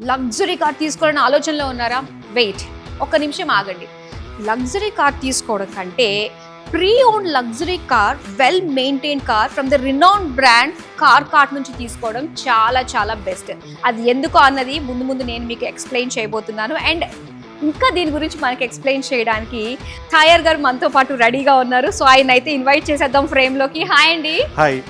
Luxury car తీసుకోవాలని ఆలోచనలో ఉన్నారా? వెయిట్, ఒక్క నిమిషం ఆగండి. లగ్జరీ కార్ తీసుకోవడం కంటే pre own luxury car, well maintain car from the renowned brand cart నుంచి తీసుకోవడం చాలా చాలా బెస్ట్. అది ఎందుకు అన్నది ముందు ముందు నేను మీకు ఎక్స్ప్లెయిన్ చేయబోతున్నాను. అండ్ ఇంకా దీని గురించి మనకి ఎక్స్ప్లెయిన్ చేయడానికి థాయర్ గారు మనతో పాటు రెడీగా ఉన్నారు. సో ఆయన అయితే ఇన్వైట్ చేసేద్దాం ఫ్రేమ్లోకి. హాయ్ అండి. హాయ్.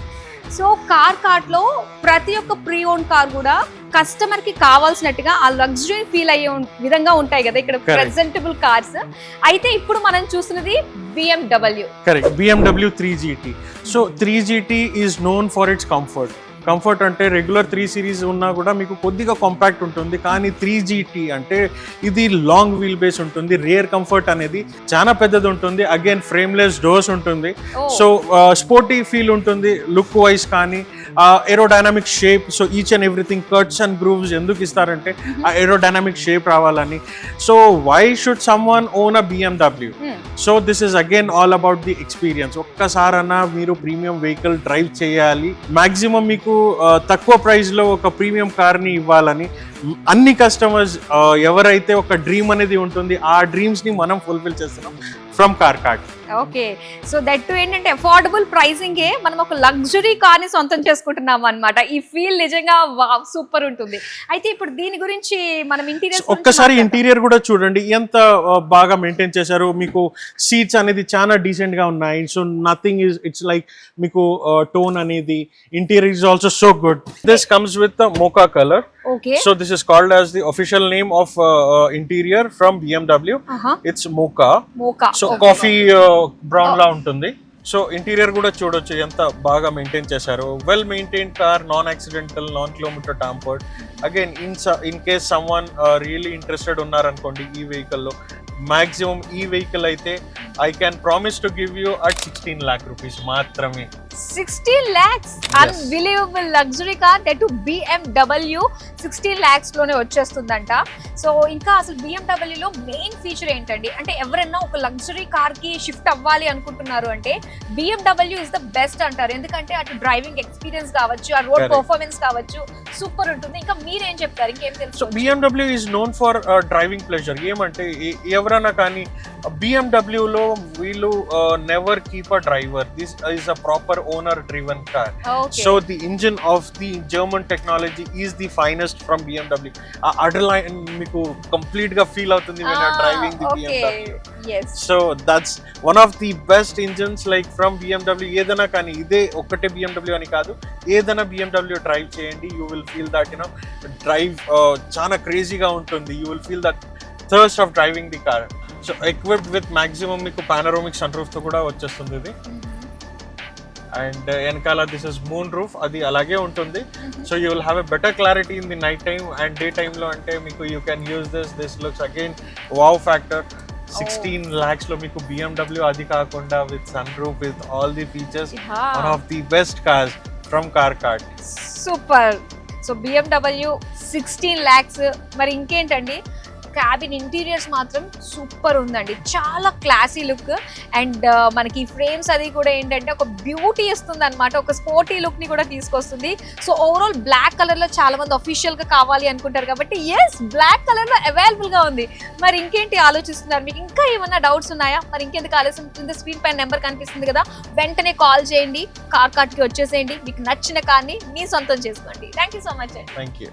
సో కార్ట్లో ప్రతి ఒక్క ప్రీ ఓన్ కార్ కూడా కస్టమర్ కి కావాల్సినట్టుగా ఆ లగ్జరీ ఫీల్ అయ్యే విధంగా ఉంటాయి కదా ఇక్కడ ప్రెజెంటబుల్ కార్స్. అయితే ఇప్పుడు మనం చూస్తున్నది BMW. Correct, BMW 3GT. So 3GT is known for it's comfort అంటే రెగ్యులర్ 3 సిరీస్ ఉన్నా కూడా మీకు కొద్దిగా కాంపాక్ట్ ఉంటుంది, కానీ 3GT అంటే ఇది లాంగ్ వీల్ బేస్ ఉంటుంది. రియర్ కంఫర్ట్ అనేది చాలా పెద్దది ఉంటుంది. అగైన్ ఫ్రేమ్లెస్ డోర్స్ ఉంటుంది. సో స్పోర్టీ ఫీల్ ఉంటుంది లుక్ వైజ్, కానీ aerodynamic shape. So each and everything cuts and grooves ఎందుకు ఇస్తారంటే ఆ ఏరోడైనమిక్ షేప్ రావాలని. So why should someone own a BMW? So this is again all about the experience. ఒక్కసారన్నా మీరు premium vehicle drive చేయాలి, maximum మీకు తక్కువ ప్రైస్ లో ఒక ప్రీమియం కార్ ని ఇవ్వాలని అన్ని కస్టమర్స్ ఎవరైతే ఒక డ్రీమ్ అనేది ఉంటుంది, ఆ డ్రీమ్స్ ని మనం ఫుల్ఫిల్ చేస్తున్నాం from cart. Okay, so that to ఏంటంటే అఫోర్డబుల్ ప్రైసింగే మనం ఒక లగ్జరీ కార్ ని సొంతం చేసుకుంటున్నాం అన్నమాట. ఈ ఫీల్ నిజంగా సూపర్ ఉంటుంది. అయితే ఇప్పుడు దీని గురించి మనం ఇంటీరియర్ ఒక్కసారి ఇంటీరియర్ కూడా చూడండి, ఎంత బాగా మెయింటైన్ చేశారు. మీకు సీట్స్ అనేది చాలా డీసెంట్ గా ఉన్నాయి. So nothing is it's like మీకు టోన్ అనేది. Interior is also so good. This comes with Moka colour. Okay. So this is called as the official name of interior from BMW. It's Mocha. So okay. Coffee brown la untundi. So interior కూడా చూడొచ్చు ఎంత బాగా maintain చేశారు. Well maintain car, non accidental, non kilometer tampered. Again in case someone really interested ఉన్నారనుకోండి ఈ వెహికల్లో, maximum ఈ vehicle అయితే I can promise to give you at 16 lakh rupees మాత్రమే. 16 lakhs? Unbelievable. Luxury car that to BMW 16 lakhs లోనే వచ్చేస్తుందంట. So ఇంకా అసలు BMW లో మెయిన్ ఫీచర్ ఏంటండి అంటే, ఎవరైనా ఒక లగ్జరీ కార్ కి షిఫ్ట్ అవ్వాలి అనుకుంటున్నారు అంటే BMW ఇస్ ద బెస్ట్ అంటారు. ఎందుకంటే అటు డ్రైవింగ్ ఎక్స్పీరియన్స్ కావచ్చు, ఆ రోడ్ పర్ఫార్మెన్స్ కావచ్చు, సూపర్ ఉంటుంది. ఇంకా మీరేం చెప్తారు, ఇంకేం తెలుసు? So BMW is known for driving pleasure. ఏమంటే ఎవరైనా కానీ BMW లో వీళ్ళు never keep a driver. This is a proper owner driven car. So the engine of the German technology is the finest from BMW. ఆ adrenaline మీకు complete గా feel అవుతుంది when you're driving the BMW. Yes. So that's one of the best engines like from BMW. ఏదైనా కానీ ఇదే ఒక్కటే BMW అని కాదు, ఏదైనా BMW డ్రైవ్ చేయండి, you will feel that you know drive చాలా క్రేజీగా ఉంటుంది. You will feel that thirst of driving the car. So equipped with maximum మీకు పానోరామిక్ సన్ రూఫ్ తో కూడా వచ్చేస్తుంది ఇది. అండ్ వెనకాల దిస్ ఇస్ మూన్ రూఫ్, అది అలాగే ఉంటుంది. So you will have a better clarity in the night time and day time లో. అంటే మీకు you can use this looks again wow factor. 16 lakhs లో మీకు BMW, అది కాకుండా with sun roof, with all the features, one of the best cars from cart. Super. So BMW 16 lakhs. మరి ఇంకేంటండి, cabin interiors మాత్రం సూపర్ ఉందండి, చాలా classy look. And మనకి ఫ్రేమ్స్ అది కూడా ఏంటంటే ఒక బ్యూటీ ఇస్తుంది అనమాట, ఒక స్పోర్టీ లుక్ ని కూడా తీసుకొస్తుంది. సో ఓవరాల్ బ్లాక్ కలర్ లో చాలా మంది అఫీషియల్ గా కావాలి అనుకుంటారు కాబట్టి ఎస్, బ్లాక్ కలర్ లో అవైలబుల్ గా ఉంది. మరి ఇంకేంటి ఆలోచిస్తున్నారు? మీకు ఇంకా ఏమన్నా డౌట్స్ ఉన్నాయా? మరి ఇంకెందుకు ఆలస్యం, కింద స్క్రీన్ పైన నెంబర్ కనిపిస్తుంది కదా, వెంటనే కాల్ చేయండి, కార్ట్ కి వచ్చేసేయండి, మీకు నచ్చిన కార్ని మీ సొంతం చేసుకోండి. థ్యాంక్ యూ సో మచ్ అండి. Thank you.